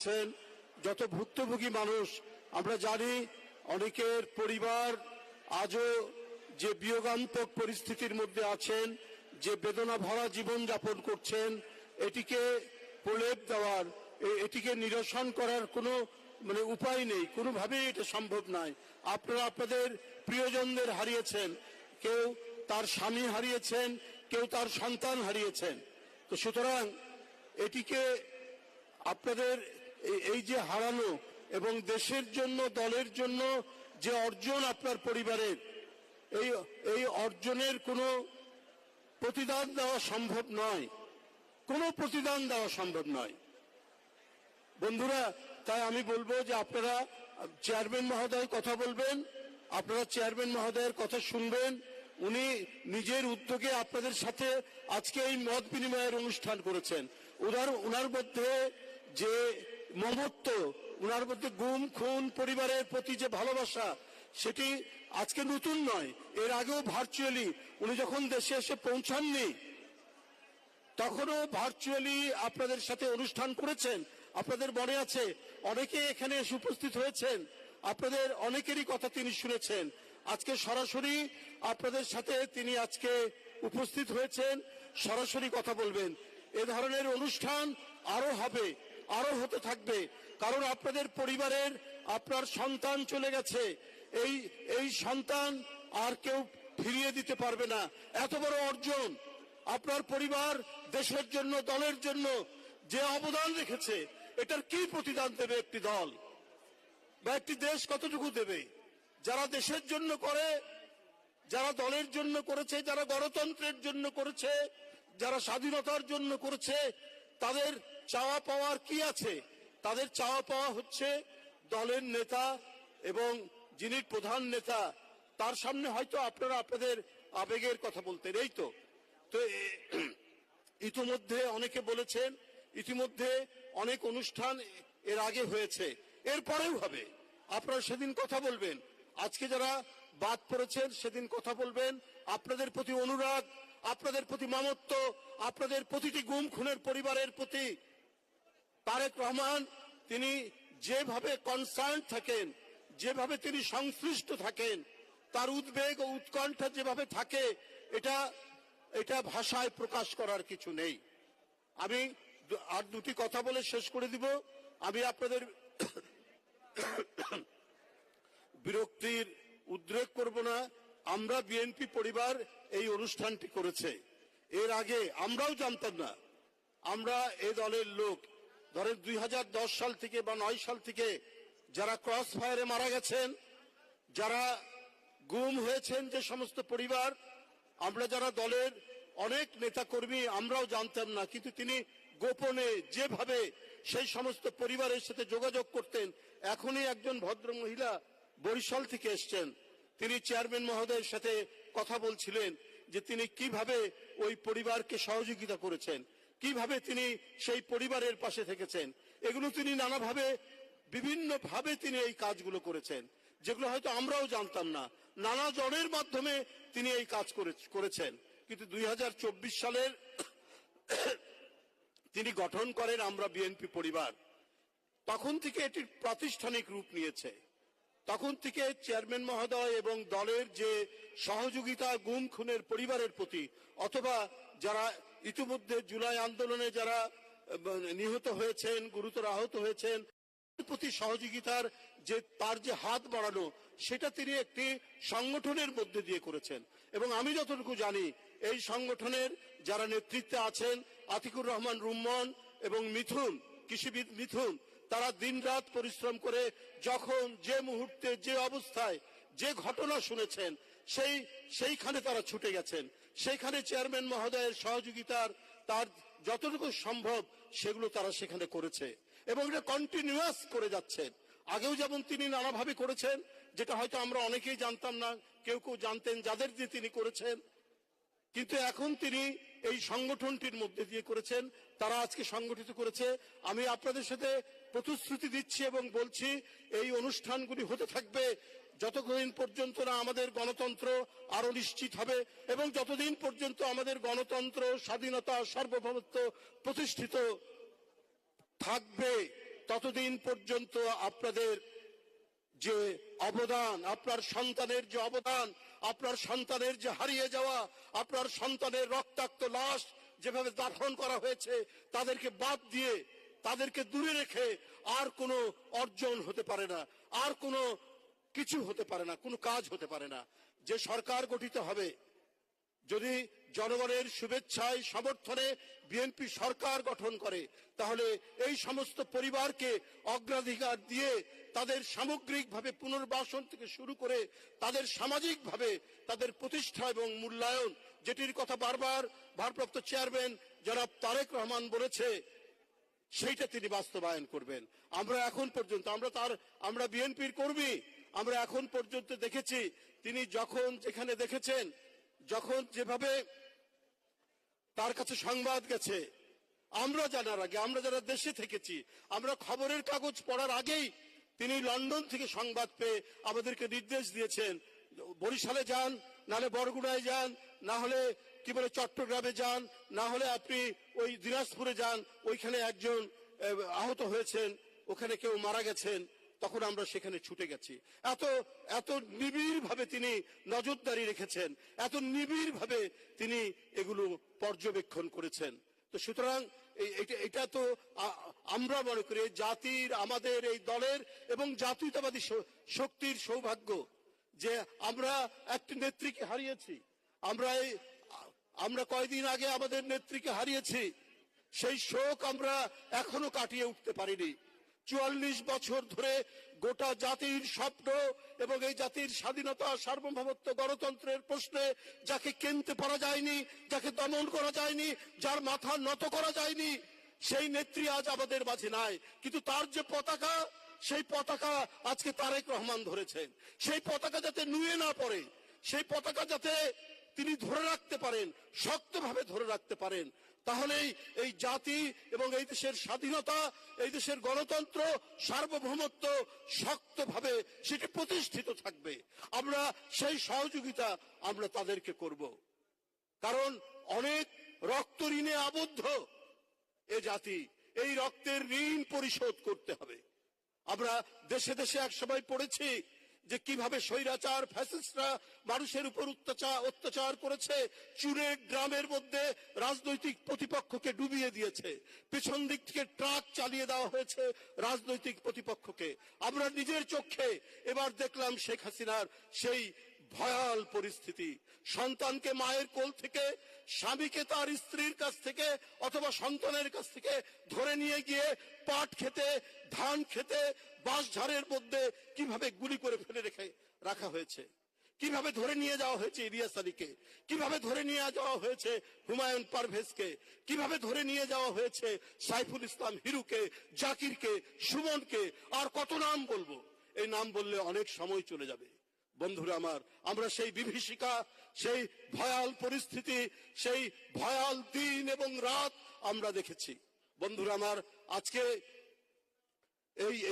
আছেন যত ভুক্তভোগী মানুষ আমরা জানি, অনেকের পরিবার আজও যে বিয়োগান্তক পরিস্থিতির মধ্যে আছেন, যে বেদনা ভরা জীবন যাপন করছেন, এটিকে প্রলেপ দেওয়ার, এটিকে নিরসন করার কোনো উপায় নেই, কোনোভাবেই এটা সম্ভব নয়। আপনারা আপনাদের প্রিয়জনদের হারিয়েছেন, কেউ তার স্বামী হারিয়েছেন, কেউ তার সন্তান হারিয়েছেন। তো সুতরাং এটিকে আপনাদের এই যে হারানো এবং দেশের জন্য, দলের জন্য যে অর্জন আপনার পরিবারের, এই অর্জনের কোনো প্রতিদান দেওয়া সম্ভব নয়, কোনো প্রতিদান দেওয়া সম্ভব নয় বন্ধুরা। তাই আমি বলবো যে আপনারা চেয়ারম্যান মহোদয় কথা বলবেন, আপনারা চেয়ারম্যান মহোদয়ের কথা শুনবেন। উনি নিজের উদ্যোগে আপনাদের সাথে আজকে এই মত বিনিময়ের অনুষ্ঠান করেছেন। উনার মধ্যে যে মমত্ব, উনার মধ্যে গুম খুন, পরিবারের প্রতি যে ভালোবাসা, সেটি আজকে নতুন নয়। এর আগেও ভার্চুয়ালি উনি যখন দেশে এসে পৌঁছাননি, তখনও ভার্চুয়ালি আপনাদের সাথে অনুষ্ঠান করেছেন। আপনাদের মনে আছে, অনেকে এখানে এসে উপস্থিত হয়েছেন, আপনাদের অনেকেরই কথা তিনি শুনেছেন। আজকে সরাসরি আপনাদের সাথে তিনি আজকে উপস্থিত হয়েছেন, সরাসরি কথা বলবেন। এ ধরনের অনুষ্ঠান আরো হবে, আরো হতে থাকবে, কারণ আপনাদের পরিবারের আপনার সন্তান চলে গেছে। এই সন্তান আর কেউ ফিরিয়ে দিতে পারবে না। এত বড় অর্জন আপনার পরিবার দেশের জন্য, দলের জন্য যে অবদান রেখেছে, এটার কি প্রতিদান দেবে একটি দল বা একটি দেশ? কতটুকু দেবে? যারা দেশের জন্য করে, যারা দলের জন্য করেছে, যারা গণতন্ত্রের জন্য করেছে, যারা স্বাধীনতার জন্য করেছে, তাদের চাওয়া পাওয়ার কি আছে? তাদের চাওয়া পাওয়া হচ্ছে দলের নেতা এবং যিনি প্রধান নেতা, তার সামনে হয়তো আপনারা আপনাদের আবেগের কথা বলতেন। এই তো ইতিমধ্যে অনেকে বলেছেন, ইতিমধ্যে অনেক অনুষ্ঠান এর আগে হয়েছে, এরপরেও হবে। আপনারা সেদিন কথা বলবেন। আজকে যারা বাদ পড়েছেন সেদিন কথা বলবেন। আপনাদের প্রতি অনুরাগ, আপনাদের প্রতি মমত্ব, আপনাদের প্রতিটি গুম খুনের পরিবারের প্রতি তারেক রহমান তিনি যেভাবে কনসার্ন থাকেন, যেভাবে তিনি সংশ্লিষ্ট থাকেন, তার উদ্বেগ ও উৎকণ্ঠা যেভাবে থাকে, এটা ভাষায় প্রকাশ করার কিছু নেই। আমি আর দুটি কথা বলে শেষ করে দিব। আমি আপনাদের বিরক্তির উদ্রেক করব না। আমরা বিএনপি পরিবার এই অনুষ্ঠানটি করেছে। এর আগে আমরাও জানতাম না। আমরা এই দলের লোক, ধরেন 2010 সাল থেকে বা 9 সাল থেকে যারা ক্রস ফায়ারে মারা গেছেন, যারা গুম হয়েছেন, যে সমস্ত পরিবার, আমরা যারা দলের অনেক নেতা কর্মী, আমরাও জানতাম না। কিন্তু তিনি গোপনে যেভাবে সেই সমস্ত পরিবারের সাথে যোগাযোগ করতেন। এখনই একজন ভদ্র মহিলা বরিশাল থেকে এসছেন, তিনি চেয়ারম্যান মহোদয়ের সাথে কথা বলছিলেন যে তিনি কিভাবে ওই পরিবারকে সহযোগিতা করেছেন, কিভাবে তিনি সেই পরিবারের পাশে থেকেছেন। এগুলো তিনি নানাভাবে, বিভিন্নভাবে তিনি এই কাজগুলো করেছেন, যেগুলো হয়তো আমরাও জানতাম না। নানা জনের মাধ্যমে তিনি এই কাজ করেছেন। কিন্তু 2024 সালের তিনি গঠন করেন আমরা বিএনপি পরিবার। তখন থেকে এটির প্রাতিষ্ঠানিক রূপ নিয়েছে। তখন থেকে চেয়ারম্যান মহোদয় এবং দলের যে সহযোগিতা গুম খুনের পরিবারের প্রতি, অথবা যারা ইতিমধ্যে জুলাই আন্দোলনে যারা নিহত হয়েছেন, গুরুতর আহত হয়েছেন, প্রতি সহযোগিতার যে তার যে হাত বাড়ানো, সেটা তিনি একটি সংগঠনের মধ্যে দিয়ে করেছেন। এবং আমি যতটুকু জানি, এই সংগঠনের যারা নেতৃত্বে আছেন, আতিকুর রহমান রুম্মন এবং মিথুন, কৃষিবিদ মিথুন, তারা দিনরাত পরিশ্রম করে যখন যে মুহূর্তে, যে অবস্থায়, যে ঘটনা শুনেছেন, সেইখানে তারা ছুটে গেছেন। সেইখানে চেয়ারম্যান মহোদয়ের সহযোগিতার তার যতটুকু সম্ভব সেগুলো তারা সেখানে করেছে এবং এটা কন্টিনিউয়াস করে যাচ্ছেন। আগেও যেমন তিনি নানাভাবে করেছেন, যেটা হয়তো আমরা অনেকেই জানতাম না, কেউ কেউ জানতেন যাদের দিয়ে তিনি করেছেন। কিন্তু এখন তিনি এই সংগঠনটির মধ্যে দিয়ে করেছেন, তারা আজকে সংগঠিত করেছে। আমি আপনাদের সাথে প্রতিশ্রুতি দিচ্ছি এবং বলছি, এই অনুষ্ঠানগুলি হতে থাকবে যতদিন পর্যন্ত না আমাদের গণতন্ত্র আরো নিশ্চিত হবে এবং যতদিন পর্যন্ত আমাদের গণতন্ত্র, স্বাধীনতা, সার্বভৌমত্ব প্রতিষ্ঠিত থাকবে, ততদিন পর্যন্ত আপনাদের যে অবদান, আপনার সন্তানের যে অবদান, আপনার সন্তানের যে হারিয়ে যাওয়া, আপনার সন্তানের রক্তাক্ত লাশ যেভাবে দাফন করা হয়েছে, তাদেরকে বাদ দিয়ে, তাদেরকে দূরে রেখে আর কোনো অর্জন হতে পারে না, আর কোনো কিছু হতে পারে না, কোনো কাজ হতে পারে না। যে সরকার গঠিত হবে, যদি জনগণের শুভেচ্ছায় সমর্থনে বিএনপি সরকার গঠন করে, তাহলে এই সমস্ত পরিবারকে অগ্রাধিকার দিয়ে তাদের সামগ্রিকভাবে পুনর্বাসন থেকে শুরু করে তাদের সামাজিকভাবে তাদের প্রতিষ্ঠা এবং মূল্যায়ন, যেটির কথা বারবার ভারপ্রাপ্ত চেয়ারম্যান জনাব তারেক রহমান বলেছে, সেইটা তিনি বাস্তবায়ন করবেন। আমরা এখন পর্যন্ত আমরা বিএনপির কর্মী, আমরা এখন পর্যন্ত দেখেছি তিনি যখন যেখানে দেখেছেন, যখন যেভাবে তার কাছে সংবাদ গেছে, আমরা জানার আগে, আমরা যারা দেশে থেকেছি, আমরা খবরের কাগজ পড়ার আগেই তিনি লন্ডন থেকে সংবাদ পেয়ে আমাদেরকে নির্দেশ দিয়েছেন, বরিশালে যান, নাহলে বরগুনায় যান, না হলে কি বলে চট্টগ্রামে যান, না হলে আপনি ওই দিনাজপুরে যান, ওইখানে একজন আহত হয়েছেন, ওখানে কেউ মারা গেছেন। তখন আমরা সেখানে ছুটে গেছি। এত নিবিড় ভাবে তিনি নজরদারি রেখেছেন, এত নিবিড় ভাবে তিনি এগুলো পর্যবেক্ষণ করেছেন। তো সুতরাং এটা তো আমরা মনে করি জাতির, আমাদের এই দলের এবং জাতীয়তাবাদী শক্তির সৌভাগ্য যে আমরা একটি নেত্রীকে হারিয়েছি। আমরা কয়দিন আগে আমাদের নেত্রীকে হারিয়েছি, সেই শোক আমরা এখনো কাটিয়ে উঠতে পারিনি। ৪৪ বছর ধরে গোটা জাতির স্বপ্ন এবং এই জাতির স্বাধীনতা, সার্বভৌমত্ব, গণতন্ত্রের প্রশ্নে যাকে কেনতে পারা যায়নি, যাকে দমন করা যায়নি, যার মাথা নত করা যায়নি, সেই নেত্রী আজ আমাদের মাঝে নাই। কিন্তু তার যে পতাকা, সেই পতাকা আজকে তারেক রহমান ধরেছেন। সেই পতাকা যাতে নুয়ে না পড়ে, সেই পতাকা যাতে তিনি ধরে রাখতে পারেন, শক্তভাবে ধরে রাখতে পারেন, তাহলেই এই জাতি এবং এই দেশের স্বাধীনতা, এই দেশের গণতন্ত্র, সার্বভৌমত্ব শক্তভাবে সেটি প্রতিষ্ঠিত থাকবে। আমরা সেই সহযোগিতা আমরা তাদেরকে করব, কারণ অনেক রক্ত ঋণে আবদ্ধ এ জাতি, এই রক্তের ঋণ পরিশোধ করতে হবে। আমরা দেশে দেশে একসময় পড়েছি যে কিভাবে স্বৈরাচার ফ্যাসিস্টরা মানুষের উপর অত্যাচার করেছে, চুরের গ্রামের মধ্যে রাজনৈতিক প্রতিপক্ষকে ডুবিয়ে দিয়েছে, পেছন দিক থেকে ট্রাক চালিয়ে দেওয়া হয়েছে রাজনৈতিক প্রতিপক্ষকে। আমরা নিজের চোখে এবার দেখলাম শেখ হাসিনার সেই ভয়াল পরিস্থিতি। সন্তানকে মায়ের কোল থেকে, স্বামীকে তার স্ত্রীর কাছ থেকে অথবা সন্তানের কাছ থেকে ধরে নিয়ে গিয়ে পাট খেতে, ধান খেতে, বাঁশঝাড়ের মধ্যে কিভাবে গুলি করে ফেলে রাখা হয়েছে, কিভাবে ধরে নিয়ে যাওয়া হয়েছে ইলিয়াস আলীকে, কিভাবে ধরে নিয়ে যাওয়া হয়েছে হুমায়ুন পারভেজকে, কিভাবে ধরে নিয়ে যাওয়া হয়েছে সাইফুল ইসলাম হিরুকে, জাকিরকে, সুমনকে, আর কত নাম বলবো। এই নাম বললে অনেক সময় চলে যাবে। বন্ধুরা আমার, আমরা সেই বিভীষিকা, সেই ভয়াল পরিস্থিতি, সেই ভয়াল দিন এবং রাত আমরা দেখেছি। বন্ধুরা আমার, আজকে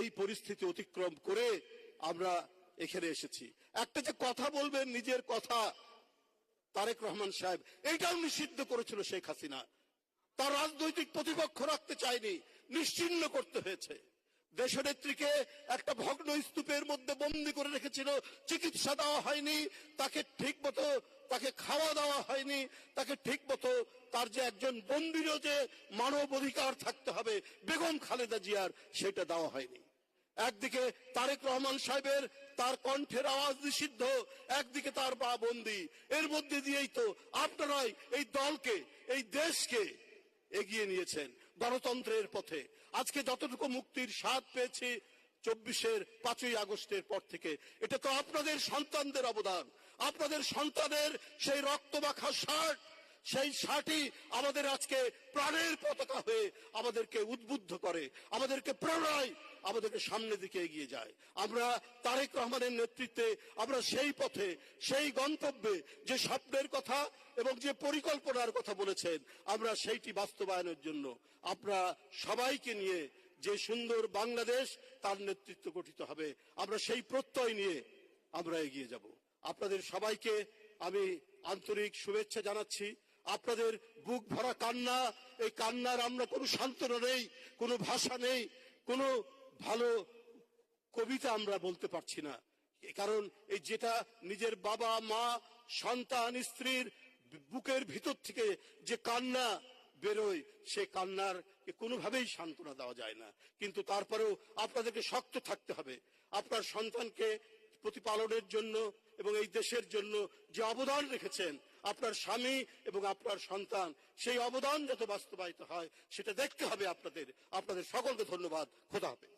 এই পরিস্থিতি অতিক্রম করে আমরা এখানে এসেছি। একটা যে কথা বলবেন, নিজের কথা, তারেক রহমান সাহেব এইটাও নিষিদ্ধ করেছিল শেখ হাসিনা। তার রাজনৈতিক প্রতিপক্ষ রাখতে চায়নি, নিশ্চিহ্ন করতে হয়েছে। দেশনেত্রীকে একটা ভগ্ন স্তূপের মধ্যে বন্দী করে রেখেছিল, চিকিৎসা দেওয়া হয়নি, তাকে ঠিক মতো তাকে খাওয়া দেওয়া হয়নি, তাকে ঠিক মতো তার যে একজন বন্দীরও যে মানব অধিকার থাকতে হবে বেগম খালেদা জিয়ার, সেটা দেওয়া হয়নি। একদিকে তারেক রহমান সাহেবের তার কণ্ঠের আওয়াজ নিষিদ্ধ, একদিকে তার বা বন্দী। এর মধ্যে দিয়েই তো আপনারাই এই দলকে, এই দেশকে এগিয়ে নিয়েছেন গণতন্ত্রের পথে। আজকে যতটুকু মুক্তির স্বাদ পেয়েছি 5ই আগস্টের পর থেকে, এটা তো আপনাদের সন্তানদের অবদান, আপনাদের সন্তানের সেই রক্তমাখা শার্ট, সেই শার্টই আমাদের আজকে প্রাণের পতাকা হয়ে আমাদেরকে উদ্বুদ্ধ করে, আমাদেরকে প্রেরণায় আমাদেরকে সামনের দিকে এগিয়ে যায়। আমরা তারেক রহমানের নেতৃত্বে আমরা সেই পথে, সেই গন্তব্যে, যে স্বপ্নের কথা এবং যে পরিকল্পনার কথা বলেছেন, আমরা সেইটি বাস্তবায়নের জন্য আমরা সবাইকে নিয়ে যে সুন্দর বাংলাদেশ, তার নেতৃত্ব গঠিত হবে, আমরা সেই প্রত্যয় নিয়ে আমরা এগিয়ে যাব। আপনাদের সবাইকে আমি আন্তরিক শুভেচ্ছা জানাচ্ছি। আপনাদের বুক ভরা কান্না, এই কান্নার আমরা কোনো সান্ত্বনা নেই, কোনো ভাষা নেই, কোনো ভালো কবিতা আমরা বলতে পারছি না, কারণ এই যেটা নিজের বাবা মা সন্তান স্ত্রীর বুকের ভিতর থেকে যে কান্না বেরোয়, সে কান্নার কোনোভাবেই সান্ত্বনা দেওয়া যায় না। কিন্তু তারপরেও আপনাদেরকে শক্ত থাকতে হবে। আপনার সন্তানকে প্রতিপালনের জন্য এবং এই দেশের জন্য যে অবদান রেখেছেন আপনার স্বামী এবং আপনার সন্তান, সেই অবদান যাতে বাস্তবায়িত হয় সেটা দেখতে হবে আপনাদের। আপনাদের সকলকে ধন্যবাদ। খোদা হাফেজ।